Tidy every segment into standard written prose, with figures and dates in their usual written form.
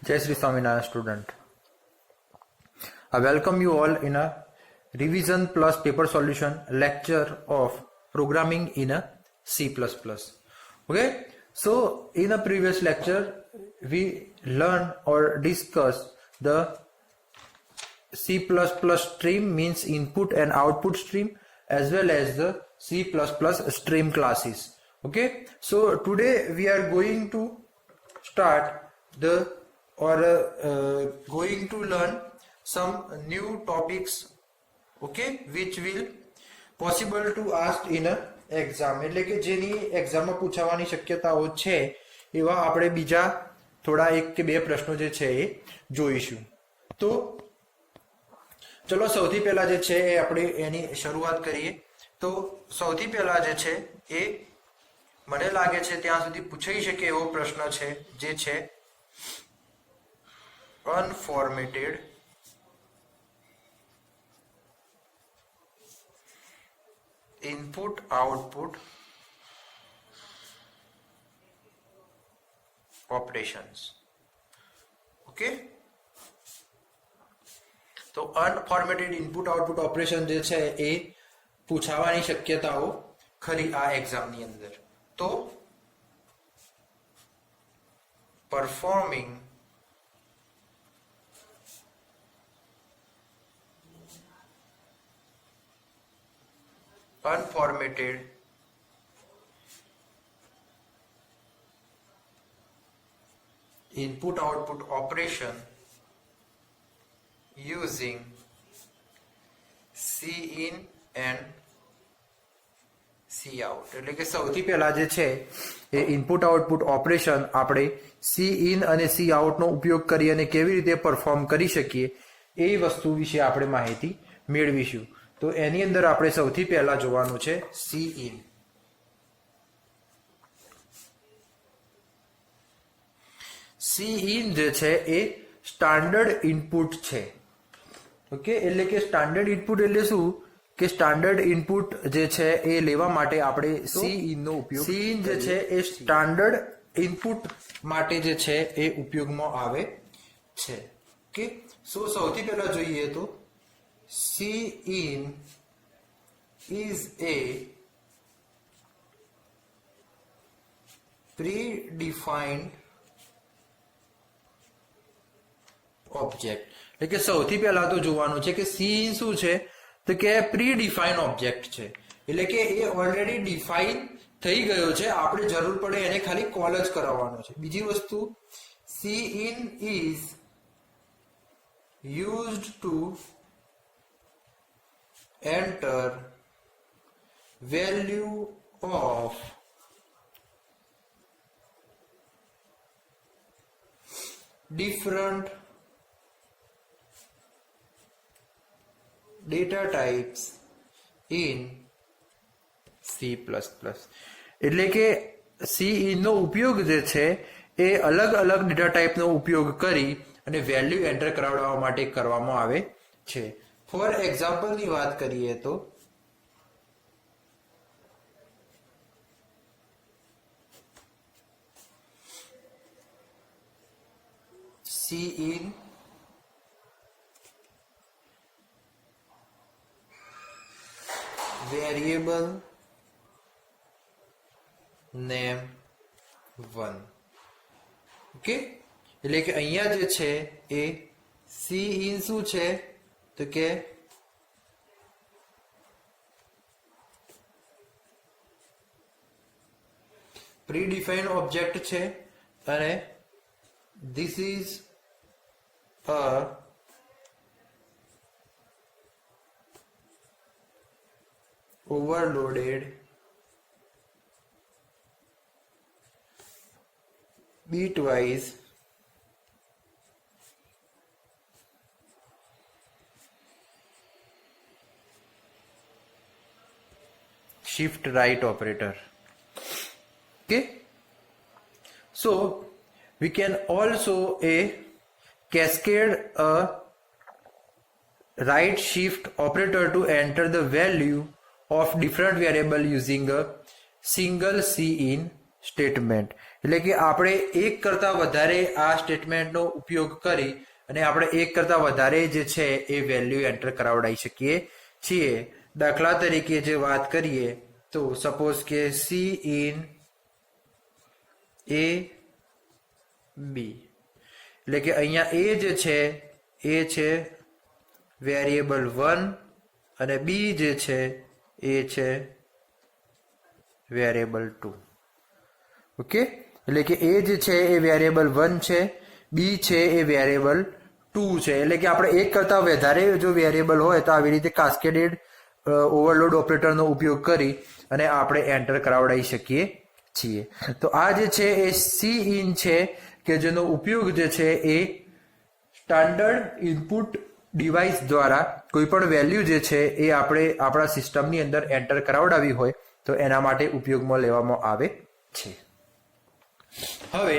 Jai Sri Swaminarayan student. I welcome you all in a revision plus paper solution lecture of programming in a C++. Okay, so in a previous lecture we learned or discussed the C++ stream means input and output stream as well as the C++ stream classes. Okay, so today we are going to start going to learn some new topics, okay, which will possible to ask in a exam, એટલે કે જેની એક્ઝામમાં પૂછાવાની શક્યતાઓ છે એવા આપણે બીજા થોડા એક કે બે પ્રશ્નો જે છે એ જોઈશું. તો ચલો સૌથી પહેલા જે છે એ આપણે એની શરૂઆત કરીએ. તો સૌથી પહેલા જે છે એ મને લાગે છે ત્યાં સુધી પૂછાઈ શકે એવો પ્રશ્ન છે જે છે unformatted input output operations. Okay, તો અનફોર્મેટેડ ઇનપુટ આઉટપુટ ઓપરેશન જે છે એ પૂછાવાની શક્યતાઓ ખરી આ એક્ઝામની અંદર. તો performing unformatted input output operation using Cin and Cout. એટલે કે સૌથી પહેલા જે છે એ ઇનપુટ આઉટપુટ ઓપરેશન આપણે Cin અને Cout નો ઉપયોગ કરી અને કેવી રીતે પરફોર્મ કરી શકીએ એ વસ્તુ વિશે આપણે માહિતી મેળવીશું. તો એની અંદર આપણે સૌથી પહેલા જોવાનું છે Cin. Cin જે છે એ સ્ટાન્ડર્ડ ઇનપુટ છે. ઓકે, એટલે કે સ્ટાન્ડર્ડ ઇનપુટ એટલે શું કે સ્ટાન્ડર્ડ ઇનપુટ જે છે એ લેવા માટે આપણે Cin નો ઉપયોગ Cin જે છે એ સ્ટાન્ડર્ડ ઇનપુટ માટે જે છે એ ઉપયોગમાં આવે છે. ઓકે, સો સૌથી પહેલા જોઈએ તો Cin is a predefined object. એટલે કે સૌથી પહેલા તો જોવાનું છે કે Cin શું છે તો કે પ્રીડિફાઇન ઓબ્જેક્ટ છે. એટલે કે એ ઓલરેડી ડિફાઇન થઈ ગયો છે, આપણે જરૂર પડે એને ખાલી કોલ જ કરાવવાનો છે. બીજી વસ્તુ Cin is used to enter value of different data types in C++. એટલે કે Cin નો ઉપયોગ જે છે એ અલગ અલગ ડેટા ટાઈપનો ઉપયોગ કરી અને વેલ્યુ એન્ટર કરાવવા માટે કરવામાં આવે છે. ફોર એક્ઝામ્પલની વાત કરીએ તો Cin variable name 1. ઓકે, એટલે કે અહીંયા જે છે એ Cin શું છે તો કે પ્રીડિફાઇન્ડ ઓબ્જેક્ટ છે અને this is a overloaded bitwise shift right operator. Okay, so we can also cascade a right shift operator to enter the value of different variable using a single Cin statement. એટલે કે આપણે એક કરતા વધારે આ સ્ટેટમેન્ટનો ઉપયોગ કરી અને આપણે એક કરતા વધારે જે છે એ વેલ્યુ એન્ટર કરાવડાવી શકીએ છીએ. દાખલા તરીકે જે વાત કરીએ તો સપોઝ કે સી ઇન એ બી, એટલે કે અહીંયા એ જે છે એ છે વેરિયેબલ 1 અને બી જે છે એ છે વેરિયેબલ 2. ઓકે, એટલે કે એ જે છે એ વેરિયેબલ 1 છે, બી છે એ વેરિયેબલ 2 છે. એટલે કે આપણે એક કરતા વધારે જો વેરિયેબલ હોય તો આવી રીતે કાસ્કેડેડ ઓવરલોડ ઓપરેટરનો ઉપયોગ કરી અને આપણે એન્ટર કરાવડાવી શકીએ છીએ. તો આ જે છે એ સી ઇન છે કે જેનો ઉપયોગ જે છે એ સ્ટાન્ડર્ડ ઇનપુટ ડિવાઇસ દ્વારા કોઈ પણ વેલ્યુ જે છે એ આપણે આપણા સિસ્ટમની અંદર એન્ટર કરાવડાવી હોય તો એના માટે ઉપયોગમાં લેવામાં આવે છે. હવે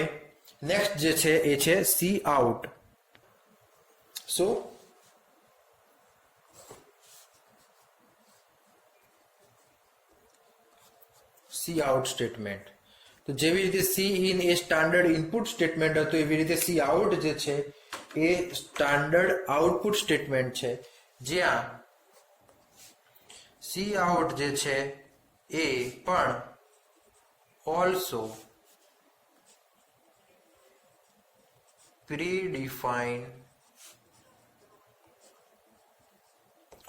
નેક્સ્ટ જે છે એ છે સી આઉટ. સો સી આઉટ સ્ટેટમેન્ટ, તો જેવી રીતે C in A standard input statement હતું એવી રીતે સી આઉટ જે છે એ સ્ટાન્ડર્ડ આઉટપુટ સ્ટેટમેન્ટ છે, જ્યાં સી આઉટ જે છે એ પણ ઓલસો પ્રીડિફાઇન્ડ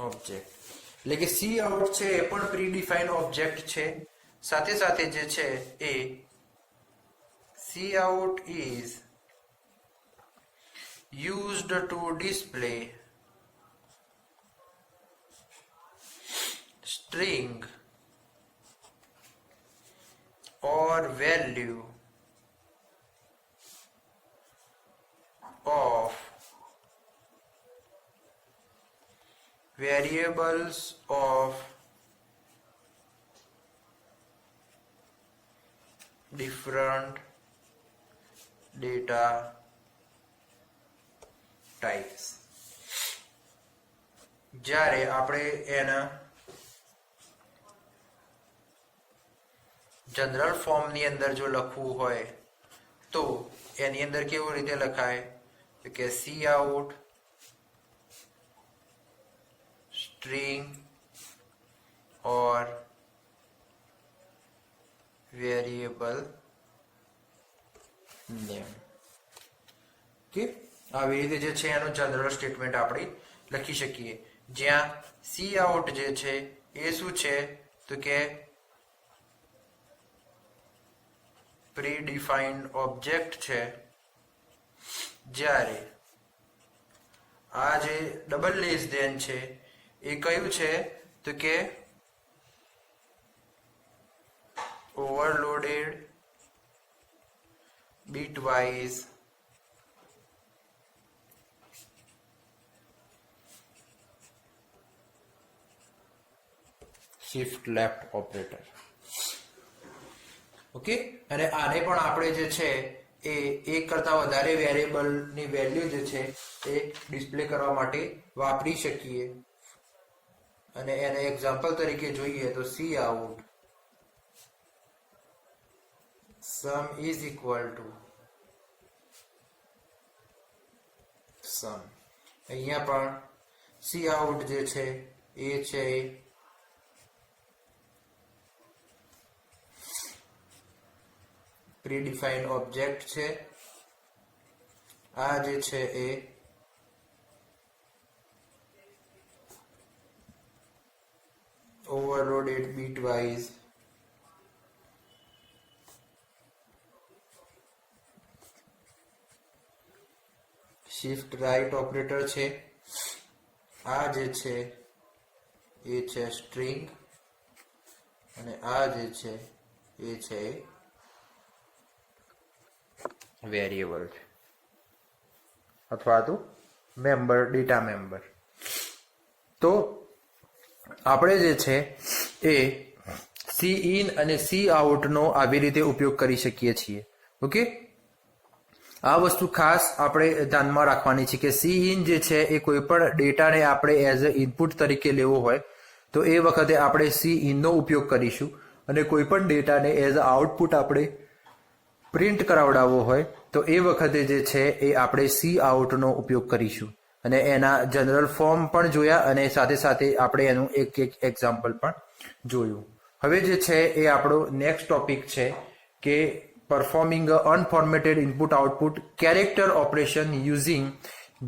ઓબ્જેક્ટ, એટલે કે સી આઉટ છે એ પણ પ્રીડિફાઇન્ડ ઓબ્જેક્ટ છે. સાથે સાથે જે છે એ cout is used to display string or value of variables of different data types. જ્યારે આપણે એના જનરલ ફોર્મની અંદર જો લખવું હોય તો એની અંદર કેવી રીતે લખાય કે સી આઉટ સ્ટ્રિંગ ઓર વેરિયેબલ નેમ. ઓકે, આવી રીતે જે છે એનું જનરલ સ્ટેટમેન્ટ આપણે લખી શકીએ, જ્યાં સી આઉટ જે છે એ શું છે તો કે પ્રીડિફાઇન્ડ ઓબ્જેક્ટ છે, જ્યારે આ જે ડબલ લેસ ધેન છે એ કયું છે તો કે overloaded bitwise shift left operator. Okay, અને આને પણ આપણે જે છે એ એક કરતા વધારે વેરિયેબલ ની વેલ્યુ જે છે એ ડિસ્પ્લે કરવા માટે વાપરી શકીએ. અને એને એક્ઝામ્પલ તરીકે જોઈએ તો C out sum is equal to sum. અહીંયા પણ સી આઉટ જે છે એ છે પ્રીડિફાઇન્ડ ઓબ્જેક્ટ છે, આ જે છે એ overloaded bitwise shift right operator છે, આ જે છે એ છે સ્ટ્રિંગ અને આ જે છે એ છે વેરિયેબલ અથવા તો મેમ્બર, ડેટા મેમ્બર. તો આપણે જે છે એ સી ઇન અને સી આઉટ નો આવી રીતે ઉપયોગ કરી શકીએ છીએ. ઓકે, આ વસ્તુ ખાસ આપણે ધ્યાનમાં રાખવાની છે કે સી ઇન જે છે એ કોઈ પણ ડેટાને આપણે એઝ અ ઇનપુટ તરીકે લેવો હોય તો એ વખતે આપણે સી ઇન નો ઉપયોગ કરીશું અને કોઈ પણ ડેટાને એઝ અ આઉટપુટ આપણે પ્રિન્ટ કરાવડાવવો હોય તો એ વખતે જે છે એ આપણે સી આઉટનો ઉપયોગ કરીશું અને એના જનરલ ફોર્મ પણ જોયા અને સાથે સાથે આપણે એનું એક એક્ઝામ્પલ પણ જોયું. હવે જે છે એ આપણો નેક્સ્ટ ટોપિક છે કે performing unformatted input output character operation using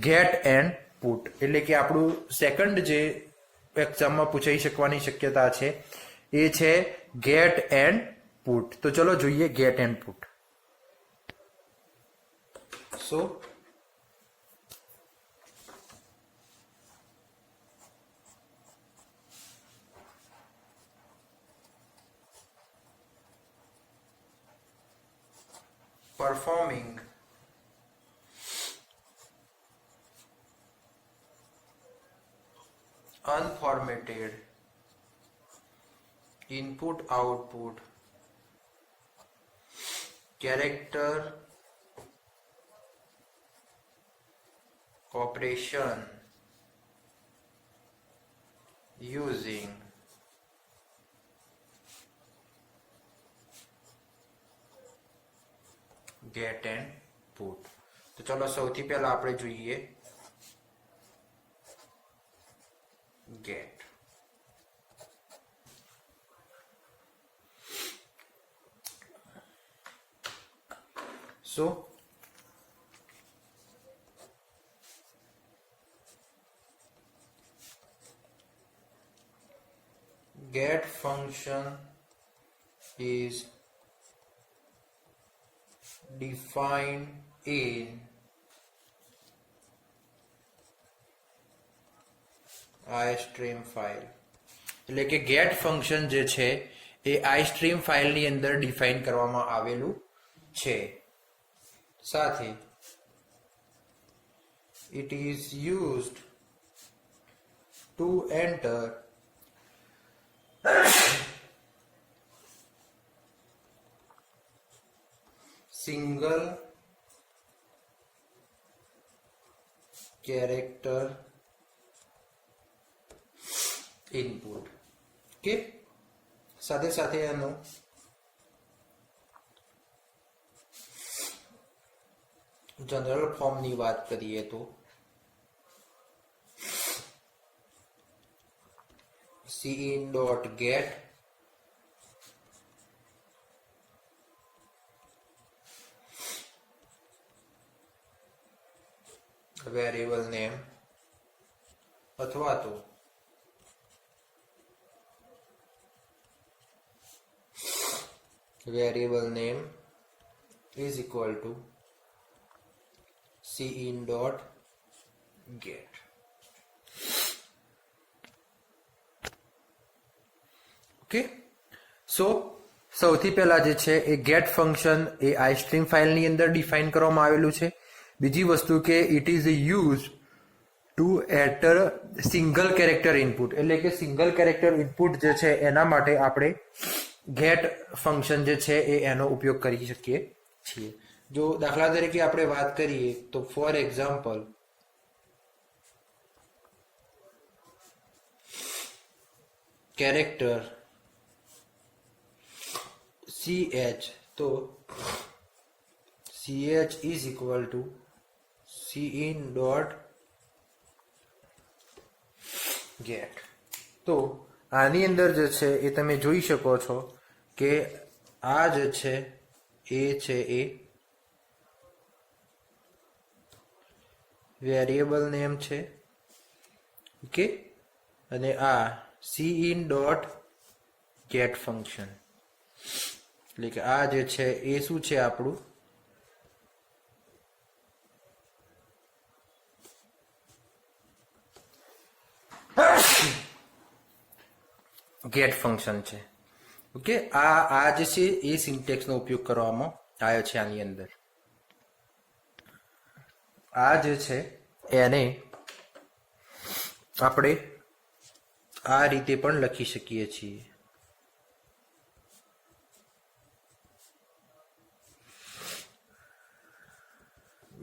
get and put. એટલે કે આપણું સેકન્ડ જે એક્ઝામમાં પૂછાઈ શકવાની શક્યતા છે એ છે ગેટ એન્ડ પુટ. તો ચલો જોઈએ get and put. So performing unformatted input output character operation using get and put. તો ચલો સૌથી પહેલા આપણે જોઈએ get. So get function is defined in iStream file. એટલે કે get ફંક્શન જે છે એ iStream ફાઇલની અંદર ડિફાઇન કરવામાં આવેલું છે. સાથે it is used to enter single character input. કે સાથે સાથે એનો જનરલ ફોર્મની વાત કરીએ તો cin.get વેરિયેબલ નેમ અથવા તો variable name is equal to cin.get. Okay, so સૌથી પહેલા જે છે એ ગેટ ફંક્શન એ iStream ફાઇલની અંદર ડિફાઇન કરવામાં આવેલું છે. બીજી વસ્તુ કે it is use to enter single character input. એટલે કે સિંગલ કેરેક્ટર ઇનપુટ જે છે એના માટે આપણે ગેટ ફંક્શન જે છે એ એનો ઉપયોગ કરી શકીએ છીએ. જો દાખલા તરીકે આપણે વાત કરીએ તો ફોર એક્ઝામ્પલ કેરેક્ટર ch, તો ch is equal to cin.get. તો આની અંદર જે છે એ તમે જોઈ શકો છો કે આ જે છે એ વેરિયેબલ નેમ છે. ઓકે, અને આ cin.get ફંક્શન. એટલે કે આ જે છે એ શું છે આપણું ગેટ ફંક્શન છે. ઓકે, આ જે છે એ સિન્ટેક્સનો ઉપયોગ કરવામાં આવ્યો છે આની અંદર. આ જે છે એને આપણે આ રીતે પણ લખી શકીએ છીએ.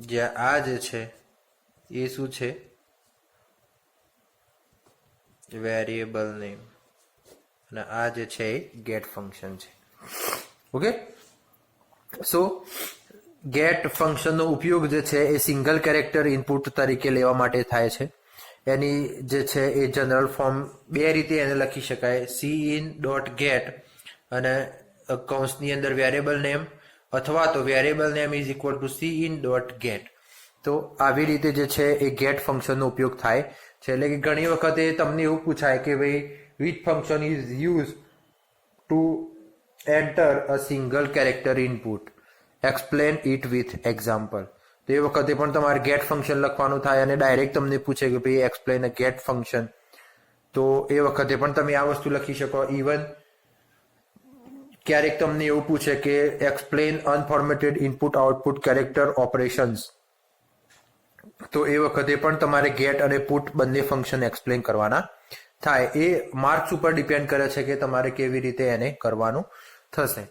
જ્યાં આ જે છે એ શું છે વેરિયેબલ નેમ અને આ જે છે એ ગેટ ફંક્શન છે. ઓકે, સો ગેટ ફંક્શનનો ઉપયોગ જે છે એ સિંગલ કેરેક્ટર ઇનપુટ તરીકે લેવા માટે થાય છે. એની જે છે એ જનરલ ફોર્મ બે રીતે એને લખી શકાય, cin.get અને કૌંસની અંદર વેરિયેબલ નેમ અથવા તો variable name is equal to cin.get. તો આવી રીતે જે છે એ ગેટ ફંક્શનનો ઉપયોગ થાય છે. એટલે કે ઘણી વખતે તમને એવું પૂછાય કે ભાઈ which function is used to enter a single character input, explain it with example. તો એ વખતે પણ તમારે ગેટ ફંક્શન લખવાનું થાય અને ડાયરેક્ટ તમને પૂછે કે ભાઈ એક્સપ્લેન અ ગેટ ફંક્શન, તો એ વખતે પણ તમે આ વસ્તુ લખી શકો. ઇવન ક્યારેક તમને એવું પૂછે કે explain unformatted input output character operations, તો એ વખતે પણ તમારે ગેટ અને પુટ બંને ફંક્શન એક્સપ્લેન કરવાના થાય. એ માર્ક્સ ઉપર ડિપેન્ડ કરે છે કે તમારે કેવી રીતે એને કરવાનું થશે.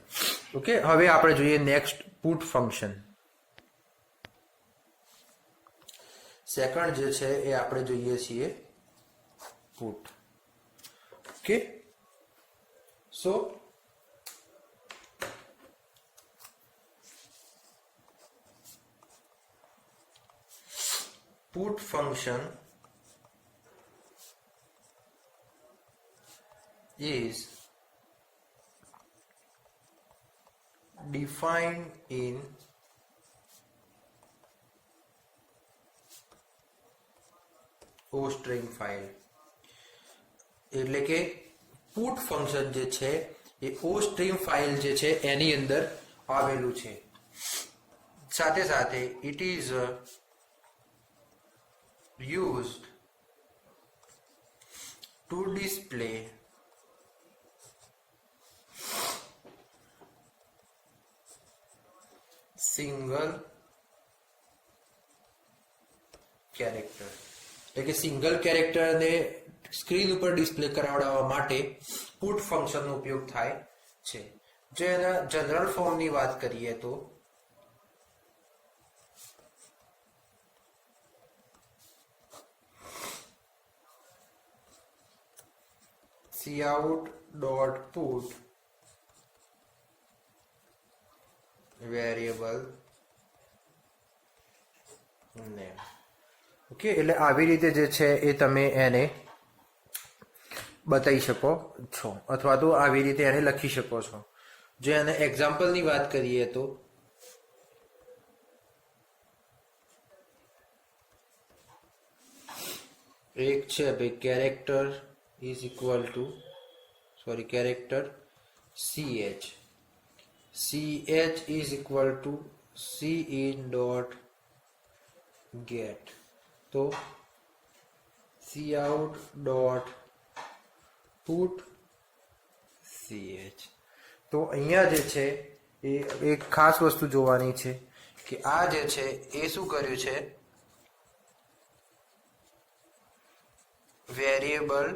ઓકે, હવે આપણે જોઈએ નેક્સ્ટ પુટ ફંક્શન. સેકન્ડ જે છે એ આપણે જોઈએ છીએ put. Okay, so put function is defined in ostring file. એટલે કે પુટ ફંક્શન જે છે એ ostring ફાઇલ જે છે એની અંદર આવેલું છે. સાથે સાથે it is used to display single character. એટલે કે સિંગલ કેરેક્ટરને સ્ક્રીન ઉપર ડિસ્પ્લે કરાવડાવવા માટે પુટ ફંક્શનનો ઉપયોગ થાય છે. જો એના જનરલ ફોર્મની વાત કરીએ તો cout.put variable name. ઓકે, એટલે આવી રીતે જે છે એ તમે એને બતાવી શકો છો અથવા તો આવી રીતે એને લખી શકો છો. જો એને એક્ઝામ્પલની વાત કરીએ તો એક છે ભાઈ character is equal to character ch is equal to cin.get. તો cout.put ch. તો અહીંયા જે છે એ એક ખાસ વસ્તુ જોવાની છે કે આ જે છે એ શું કર્યું છે, વેરિયેબલ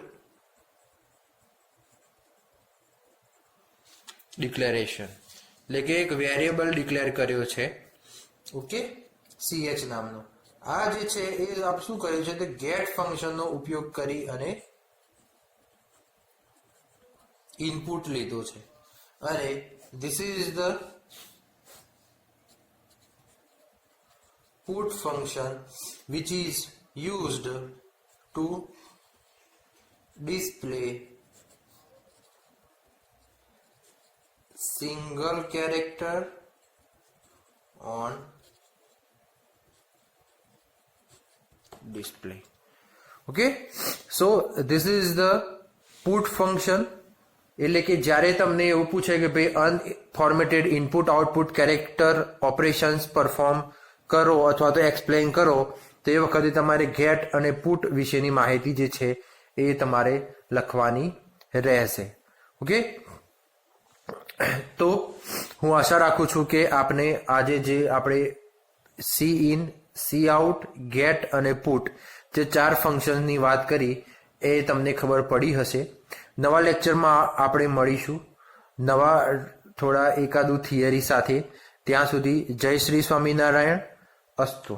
ડિક્લેરેશન, એટલે કે એક વેરિયેબલ ડિક્લેર કર્યો છે. ઓકે, ch નામનો. આ જે છે એ આપ શું કર્યું છે તો ગેટ ફંક્શનનો ઉપયોગ કરી અને ઇનપુટ લીધો છે. અને this is the put function which is used to display single character on display. Okay, so this is the put function. એટલે કે જ્યારે તમને એવું પૂછે કે ભાઈ unformatted input output character operations perform કરો અથવા તો એક્સપ્લેન કરો, તો એ વખતે તમારે ગેટ અને પુટ વિશેની માહિતી જે છે એ તમારે લખવાની રહેશે. ઓકે, તો હું આશા રાખું છું કે આપને આજે જે આપણે cin, cout, get અને put જે ચાર ફંક્શનની વાત કરી એ તમને ખબર પડી હશે. નવા લેક્ચરમાં આપણે મળીશું નવા થોડા એકાદું થિયરી સાથે. ત્યાં સુધી જય શ્રી સ્વામિનારાયણ. અસ્તુ.